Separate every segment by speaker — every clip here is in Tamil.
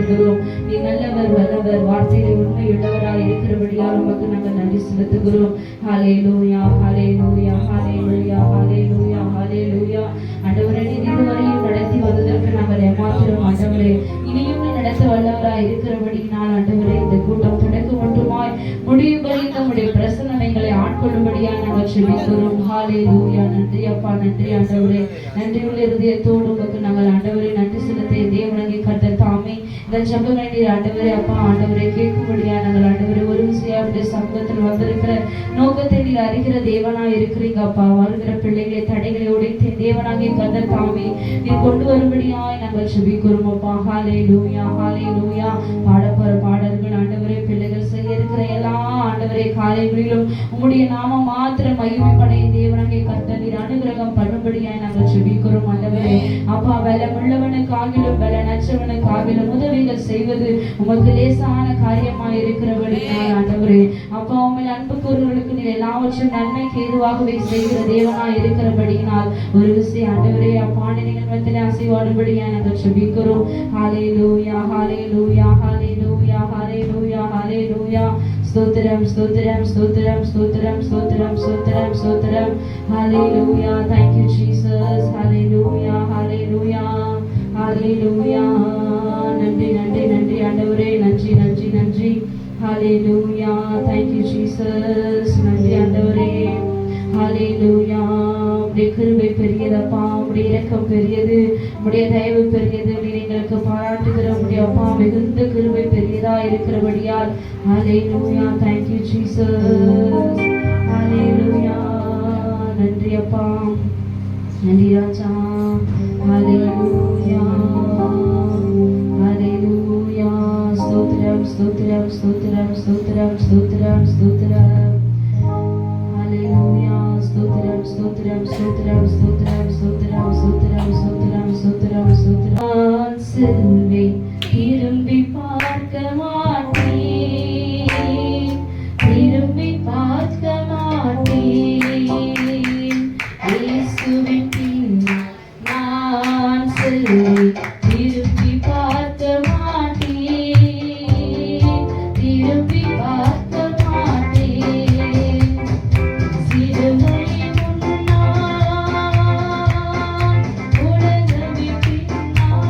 Speaker 1: செலுத்துகிறோம். நீ நல்லவர், வல்லவர், வார்த்தையிலே உண்மையுள்ளவராய் இருக்கிறபடியால் உமக்கு நாங்கள் நன்றி செலுத்துகிறோம். ஹல்லேலூயா, ஹல்லேலூயா, ஹல்லேலூயா, ஹல்லேலூயா, ஹல்லேலூயா. ஆண்டவரே, நீர் இதுவரையும் நடத்தி வந்ததற்கு நாங்கள் ஏமாத்திரம் ஆண்டவரே. இனியும் நீ நடத்த வல்லவராய் இருக்கிறபடியினால் ஆண்டவரே, இந்த கூட்டம் தொடக்க மட்டுமாய் முடிவுபடி நம்முடைய பிரசன்னம் எங்களை ஆட்கொள்ளும்படியாக நாங்கள் செபிக்கிறோம். ஹல்லேலூயா. நன்றி அப்பா, நன்றி ஆண்டவரே. நன்றியுள்ள இருதயத்தோடு உமக்கு நாங்கள் ஆண்டவரே நன்றி செலுத்திய தேவனே கர்த்தர் தாமே இந்த ஜெபங்களை நீர் ஆண்டவரே அப்பா ஆண்டவரை கேட்கும்படியாக நாங்கள் ஆண்டவரை ஒரு விஷயத்துடைய சமூகத்தில் வந்திருக்கிற நோக்கத்தை நீர் அறிகிற தேவனாக இருக்கிறீங்க அப்பா. வருகிற பிள்ளைகளை தடைகளை உடைத்த தேவனாகிய கர்த்தர் தாமே நீர் கொண்டு வரும்படியாய் நாங்கள் செபிக்கிறோம் அப்பா. ஹல்லேலூயா, ஹல்லேலூயா. பாடப்போற பாடல்கள் ஆண்டவரே, பிள்ளைகள் செய்ய இருக்கிற எல்லா ஆண்டவரே காரியங்களிலும் உம்முடைய நாம மாத்திரம் மகிமைப்படைய தேவனாகிய கர்த்தர் நீர் அனுகிரகம் பண்ணும்படியாய் நாங்கள் செபிக்கிறோம் ஆண்டவரே அப்பா. பலமுள்ளவனுக்காகிலும் பலனற்றவனுக்காகிலும் உதவிகள் செய்வது உமக்கு லேசான காரியமாய் இருக்கிறபடியால் ஆண்டவரே அப்பா, உண்மையில் அன்பு கூறுவர்களுக்கு நீர் எல்லாவற்றும் நன்மைக்கு ஏதுவாகவே செய்கிற தேவனாய் இருக்கிறபடியினால் ஒரு விஷயம் ஆண்டவரே அப்பா நிகழ்வத்தில் அசைவாடும்படியாய் நாங்கள் செபிக்கிறோம். ஹல்லேலூயா, ஹல்லேலூயா, ஹல்லேலூயா, ஹல்லேலூயா, ஹல்லேலூயா. ஸ்தோத்திரம், ஸ்தோத்திரம், ஸ்தோத்திரம், ஸ்தோத்திரம், ஸ்தோத்திரம், ஸ்தோத்திரம், ஸ்தோத்திரம். ஹல்லேலூயா. Thank you Jesus. ஹல்லேலூயா, ஹல்லேலூயா, ஹல்லேலூயா. நன்றி, நன்றி, நன்றி ஆண்டவரே. நன்றி, நன்றி, நன்றி. ஹல்லேலூயா. Thank you Jesus. நன்றி ஆண்டவரே. ஹல்லேலூயா. உம்முடைய கிருபை பெரியதப்பா, உம்முடைய இரக்கம் பெரியது, உம்முடைய தயவு பெரியது. நீர் எங்களுக்கு பாராட்டுகிற உம்முடைய அப்பா மிகுந்த கிருபை பெரியதா இருக்கிறபடியால் ஹல்லேலூயா. Thank you Jesus. ஹல்லேலூயா. நன்றி அப்பா, நன்றி ராஜா. ஹல்லேலூயா, ஹல்லேலூயா. ஸ்தோத்திரம், ஸ்தோத்திரம், ஸ்தோத்திரம், ஸ்தோத்திரம், ஸ்தோத்திரம், ஸ்தோத்திரம். ஹல்லேலூயா. ஸ்தோத்திரம், ஸ்தோத்திரம், ஸ்தோத்திரம், ஸ்தோத்திரம், ஸ்தோத்திரம், ஸ்தோத்திரம், ஸ்தோத்திரம், ஸ்தோத்திரம், ஸ்தோத்திரம். நான் செல்வேன், திரும்பி பார்க்க மாட்டேன், திரும்பி பார்க்க மாட்டேன். இயேசுவின் பின் நான் செல்வேன், திரும்பி பார்க்க மாட்டேன், திரும்பி பார்க்க மாட்டேன். சிறுமை முன்னால் உலகமே பின்னால்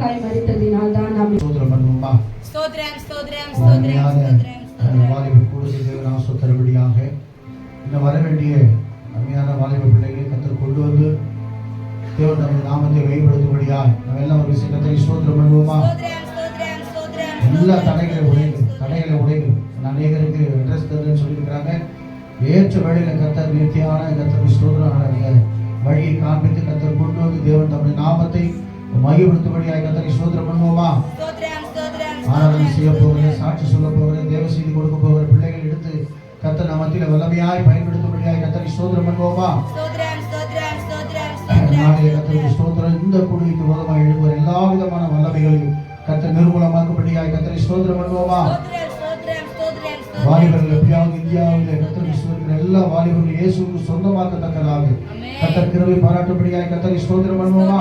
Speaker 1: நமக்காய் மரித்ததினால் தான் நாம்
Speaker 2: ஸ்தோத்திரம் பண்ணுவோமா?
Speaker 3: ஸ்தோத்திரம் ஸ்தோத்திரம் ஸ்தோத்திரம் ஸ்தோத்திரம்
Speaker 2: வாலிப கூடுதல் தேவன் ஆசீர்வதித்தரும்படியாக இன்னும் வர வேண்டிய அருமையான வாலிப பிள்ளைகளை கர்த்தர் கொண்டு வந்து தேவன் நம்முடைய நாமத்தை வெளிப்படுத்தும்படியாக நம்ம எல்லாம் ஒரு விஷயத்தை ஸ்தோத்திரம் பண்ணுவோமா? எல்லா தடைகளை உடைகள் அநேகருக்கு அட்ரஸ் தருன்னு சொல்லியிருக்கிறாங்க. ஏற்ற வேளையில கர்த்தர் நித்தியான கர்த்தருக்கு ஸ்தோத்திரம் வழியை காண்பித்து கர்த்தர் கொண்டு வந்து தேவன் நம்முடைய நாமத்தை மையப்படுத்தும்படியாக கர்த்தரை ஸ்தோத்திரம் பண்ணுவோமா? ஆராதனை செய்ய போகிற, சாட்சி சொல்ல போகிற, தேவ செய்தி கொடுக்க போகிற பிள்ளைகள் எடுத்து கர்த்தர் நாமத்தில வல்லமையாய் பயன்படுத்தும்படியாக கர்த்தரை ஸ்தோத்திரம் பண்ணுவோமா? நாளைய கர்த்தருக்கு ஸ்தோத்திரம். இந்த குழுவிற்கு விரோதமாக எழுதுகிற எல்லா விதமான வல்லமைகளையும் கர்த்தர் நிர்மூலமாக்கும்படியாக கர்த்தரை ஸ்தோத்திரம் பண்ணுவோமா? வாலிபர்கள் எப்படியாவது இந்தியாவில் கர்த்தருக்கு ஸ்தோத்திரம் எல்லா வாலிபர்களும் இயேசுவுக்கு சொந்தமாக்கத்தக்கதாக கர்த்தர் கிருபை பாராட்டும்படியாக கர்த்தரை ஸ்தோத்திரம் பண்ணுவோமா?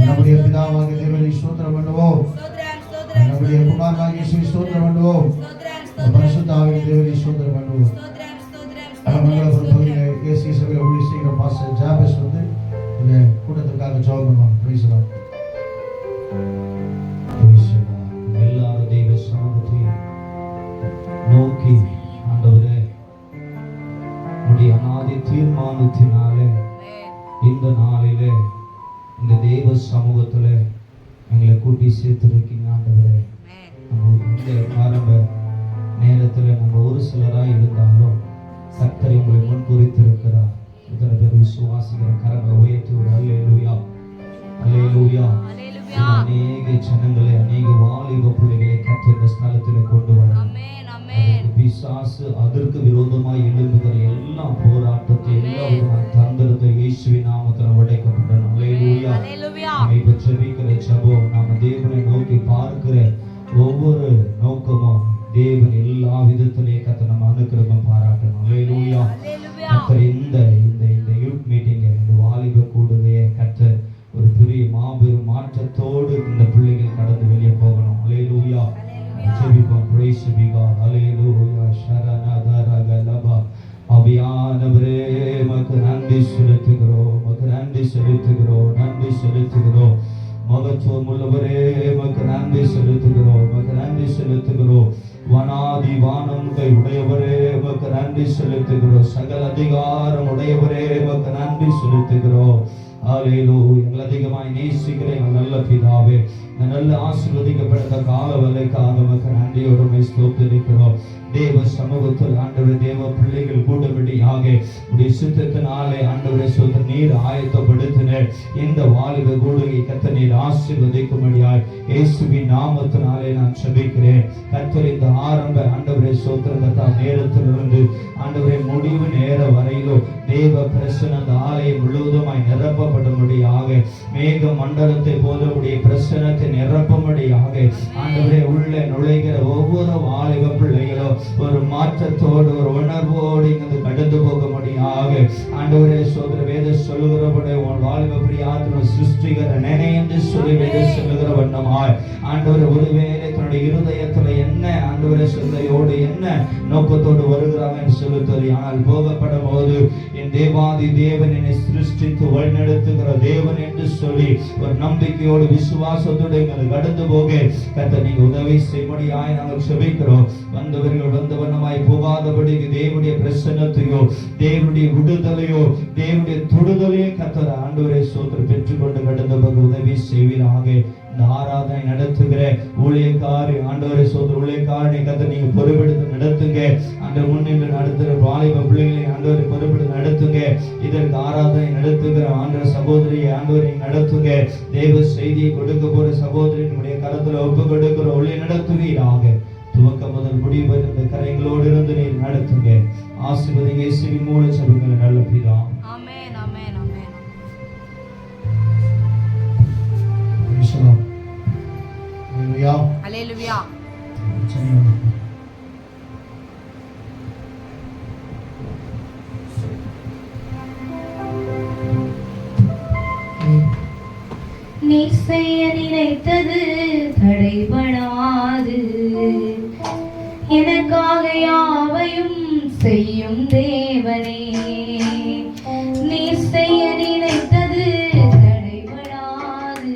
Speaker 2: நம்முடைய பிதாவாகிய தேவனை ஸ்தோத்திரம் பண்ணுவோம். நம்முடைய குமாரனாகிய இயேசுவை ஸ்தோத்திரம் பண்ணுவோம். பரிசுத்த ஆவியின் தேவனை ஸ்தோத்திரம் பண்ணுவோம். மங்களபுரம் பகுதியில் ஏசி சபையில் ஊழியம் செய்கிற பாஸ்டர் ஜாபஸ் வந்து இந்த கூட்டத்திற்காக ஜெபம் பண்ணுவாங்க. Praise the Lord. எல்லாரும் தெய்வ சமூகத்தை நோக்கி ஆண்டவரே உம்முடைய அநாதி தீர்மானத்தினாலே இந்த நாளிலே இந்த தேவ சமூகத்துல எங்களை கூட்டி சேர்த்திருக்கீங்க ஆண்டவரே. இந்த ஆரம்ப நேரத்துல நம்ம ஒரு சிலராய் இருந்தாலும் கர்த்தர் உங்களை முன் குறித்திருக்கிறார். இத்தனை பேர் விசுவாசிக்கிற கரங்களை உயர்த்தி ஒரு அல்லேலூயா அல்லேலூயா. அநேக ஜனங்களை அநேக வாலிப பிள்ளைகளை கர்த்தர் இந்த ஸ்தலத்தில் கொண்டு வர பிசாசு அதற்கு விரோதமாய் எழும்புகிற எல்லா போராட்டத்தை எல்லா தந்திரத்தை இயேசுவின் நாமத்தில் உடைக்கப்பட்டன. அல்லேலூயா. இப்ப ஜெபிக்கிற ஜெபம் நாம தேவனை நோக்கி பார்க்கிற ஒவ்வொரு நோக்கமும் தேவன் எல்லா விதத்திலேயே கர்த்தர் நம்ம அனுக்கிரகம் பாராட்டணும். அல்லேலூயா. கர்த்தர் இந்த யூத் மீட்டிங் இந்த வாலிப கூடுகையை கர்த்தர் ஒரு பெரிய மாபெரும் மாற்றத்தோடு இந்த பிள்ளைகள் கடந்து வெளியே போகணும். அல்லேலூயா. ஜெபிப்போம். praise be God. அல்லேலூயா. ஷரணதரகலபா. அபியானவரே மக்கு நன்றி செலுத்துகிறோம். நன்றி செலுத்துகிறோம். மகத்துவம் உள்ளவரே மக்கு நன்றி செலுத்துகிறோம். வனாதி வானங்கை உடையவரே மக்கு நன்றி செலுத்துகிறோம். சகல அதிகாரம் உடையவரே மக்கு நன்றி செலுத்துகிறோம். அல்லேலூயா. எங்களை அதிகமாய் நேசிக்கிற எங்கள் நல்ல பிதாவே, இந்த நல்ல ஆசீர்வதிக்கப்பட்ட கால வேளைக்காக மக்கு நன்றியோடு ஸ்தோத்திரிக்கிறோம். தேவ சமூகத்தில் ஆண்டவரே தேவ பிள்ளைகள் கூடும்படியாக உடைய சித்தத்தினாலே ஆண்டவரே சொந்த நீர் ஆயத்தப்படுத்தின இந்த வாலிப கூடுகை கர்த்தர் நீர் ஆசீர்வதிக்கும்படியாய் இயேசுவின் நாமத்தினாலே நான் ஜெபிக்கிறேன். கர்த்தர் இந்த ஆரம்ப ஆண்டவரே சொந்த நேரத்திலிருந்து ஆண்டவரே முடிவு நேர வரையிலும் தேவ பிரசன்ன அந்த ஆலயம் முழுவதுமாய் நிரப்பப்படும்படியாக மேக மண்டலத்தை போல உடைய பிரசன்னத்தை நிரப்பும்படியாக ஆண்டவரே உள்ள நுழைகிற ஒவ்வொரு வாலிப பிள்ளைகளும் ஒரு மாற்றத்தோடு ஒரு உணர்வோடு இங்கு கடந்து போக முடியாக ஆண்டவரே சோதர வேத சொல்லுகிறபடி உன் வாலிப பிரியாத்திர சிருஷ்டிகர நினைந்து சொல்லி வேத சொல்லுகிற வண்ணமாய் ஆண்டவரே ஒருவேளை தன்னுடைய இருதயத்துல என்ன ஆண்டவரே சிந்தையோடு என்ன நோக்கத்தோடு வருகிறாங்க என்று சொல்லுத்தது. ஆனால் போகப்படும் போது என் தேவாதி தேவன் என்னை சிருஷ்டித்து வழிநடத்துகிற தேவன் என்று சொல்லி ஒரு நம்பிக்கையோடு விசுவாசத்தோடு எங்களை கடந்து போக கர்த்தர் நீங்க உதவி செய்யும்படியாய் நாங்கள் ஜெபிக்கிறோம். வந்தவர்கள் வந்த வண்ணமாய் போகாதபடி தேவனுடைய பிரசன்னத்தையோ தேவனுடைய விடுதலையோ தேவனுடைய தொடுதலையோ கர்த்தர் ஆண்டவரே சோதனை பெற்றுக்கொண்டு கடந்து போக உதவி செய்வீராக. இந்த ஆராதனை நடத்துகிற ஊழியக்காரி ஆண்டவரே சோதர ஊழியக்காரனை கர்த்தர் நீங்க பொறுப்பெடுத்து நடத்துங்க. அந்த முன்னின்று நடத்துகிற வாலிப பிள்ளைகளை ஆண்டவரை பொறுப்பெடுத்து நடத்துங்க. இதற்கு ஆராதனை நடத்துகிற ஆண்டவர் சகோதரியை ஆண்டவரை நடத்துங்க. தேவ செய்தியை கொடுக்க போற சகோதரி நம்முடைய கரத்துல ஒப்பு கொடுக்கிற ஒளி நடத்துவீராக. துவக்க முதல் முடிவு இந்த கரைகளோடு இருந்து நீர் நடத்துங்க. ஆசீர்வதிங்க இயேசுவின் மூலம் ஜெபங்களை நல்ல பிதா.
Speaker 3: ஆமென் ஆமென் ஆமென்.
Speaker 2: அல்லேலூயா
Speaker 3: அல்லேலூயா.
Speaker 1: நீ செய்ய நினைத்தது தடைபடாது, எனக்காக யாவையும் செய்யும் தேவனே. நீ செய்ய நினைத்தது தடைபடாது,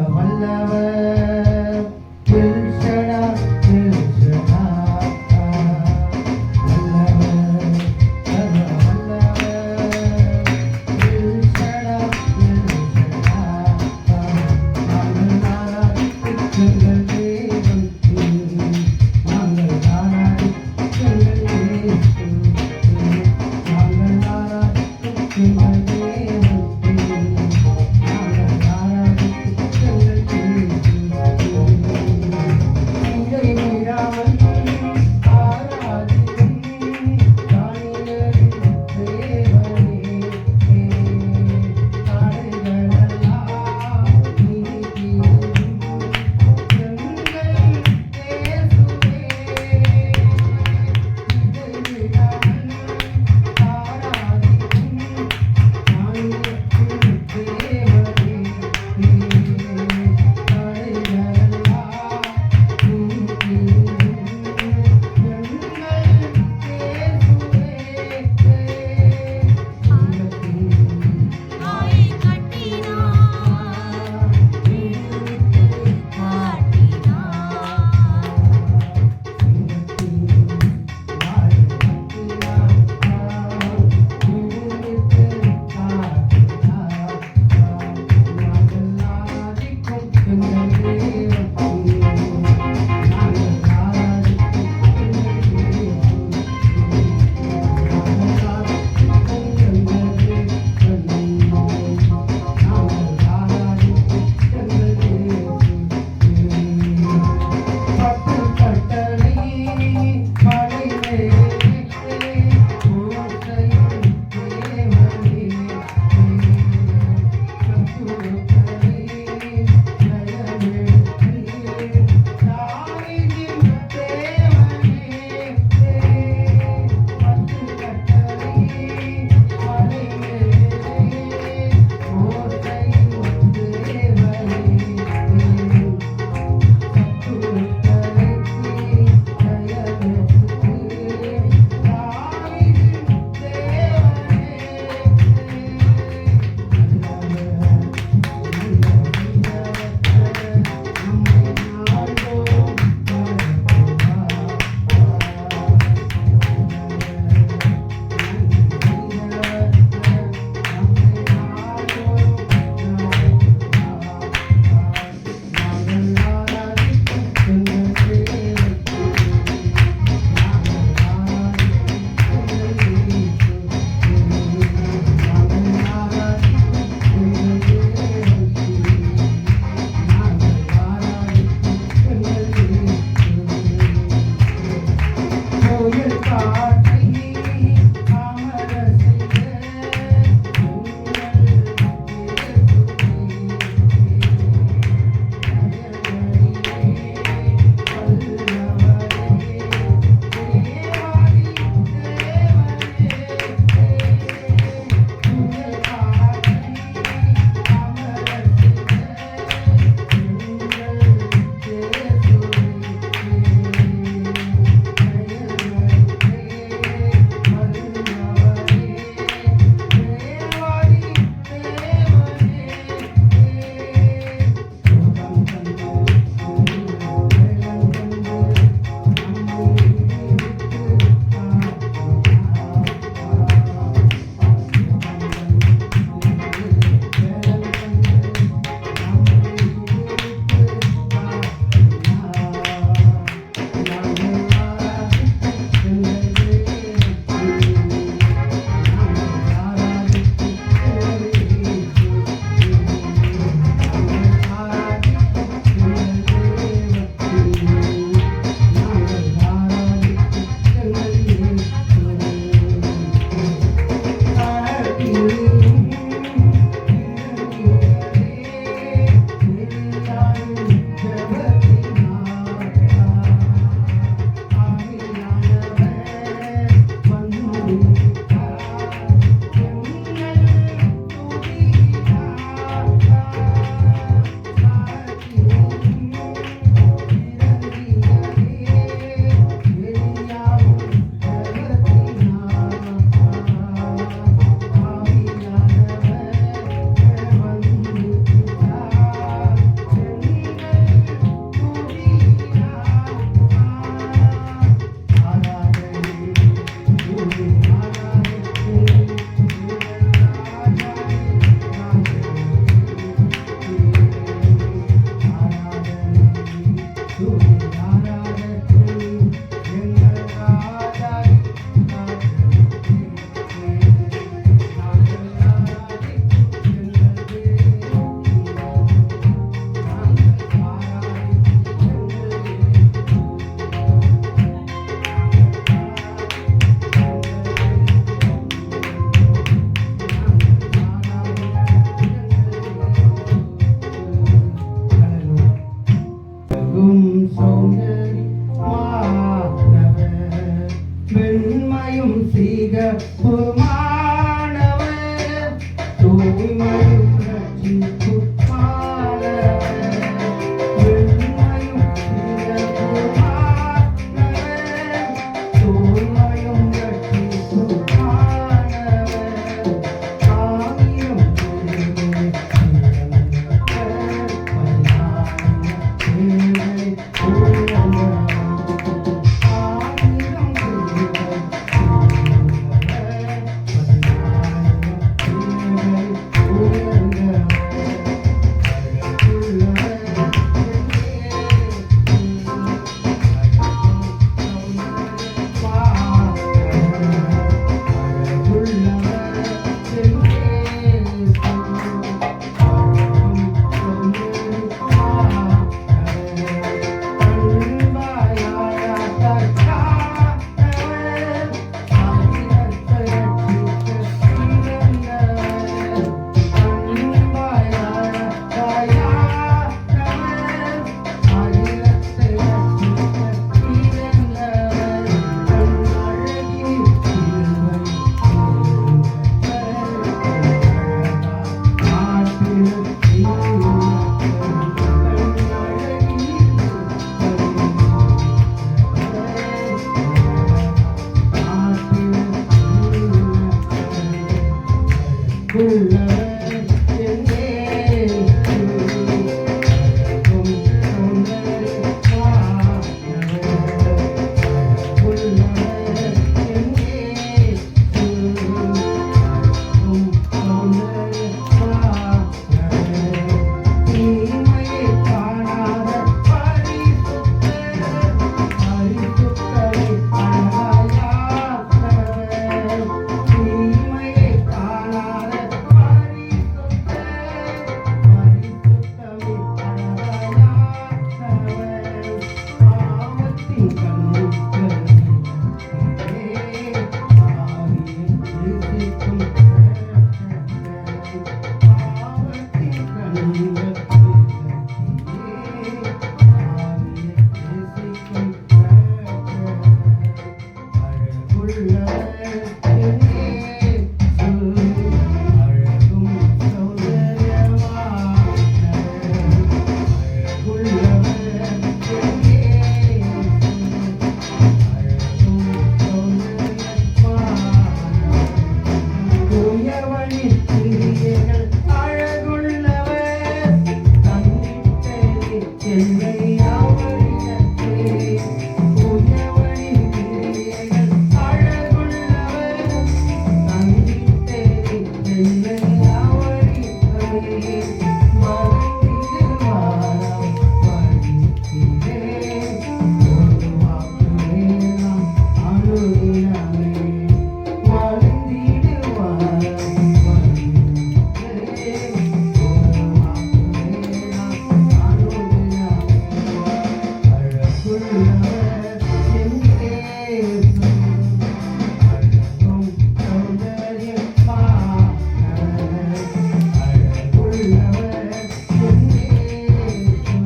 Speaker 4: வல்லவர் எல் ஷடா எல் ஷடா வல்லவர் சர்வ வல்லவர் எல் ஷடா எல் ஷடா நாங்கள் ஆராதிக்கின்றோம் தேவனுக்கு நாங்கள் ஆராதிக்கின்றோம் இயேசுவுக்கு நாங்கள் ஆராதிக்கின்றோம் தேவனுக்கு நாங்கள் ஆராதிக்கின்றோம் இயேசுவுக்கு என்னை ஆவரிடத்தே உயவனின் கிரியைகள் அழகுள்ளவர் நம்பிட்டேன் என்னை ஆவரிடத்தே மறைந்திடுவாராம் வழித்திலே ஒரு வாக்குவே நாம் அணுகினாமே மறைந்திடுவாராம் வழித்திலே ஒரு வாக்குவே நாம் அணுகினாமே அழகுள்ளவர் என் இயேசு அழகும் சௌந்தரியமானவர் அழகுள்ளவர் என் இயேசு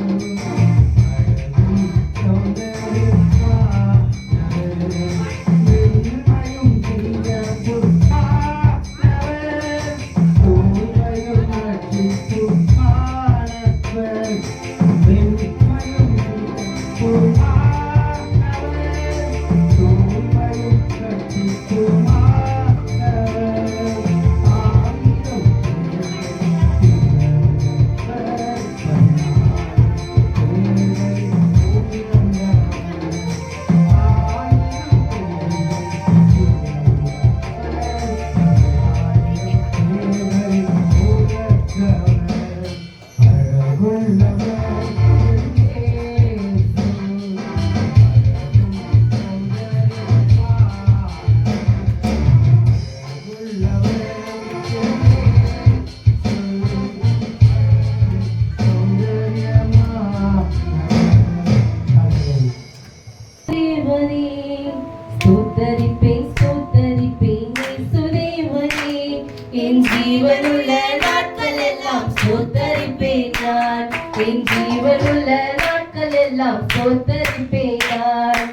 Speaker 4: அழகும் சௌந்தரியமானவர் மென்மையும் தீயபுற்பானவர் தூய்மையும் ரட்சிப்புமானவர் மென்மையும் தீயபுற்பானவர் தூய்மையும் ரட்சிப்புமானவர் ஆயிரம்
Speaker 1: தேவனே ஸ்தோத்தரிப்பேன் ஸ்தோத்தரிப்பேன் இயேசுதேவனே என் ஜீவனுள்ள நாட்கள் எல்லாம் ஸ்தோத்தரிப்பேன் நான் என் ஜீவனுள்ள நாட்கள் எல்லாம் ஸ்தோத்தரிப்பேன் நான்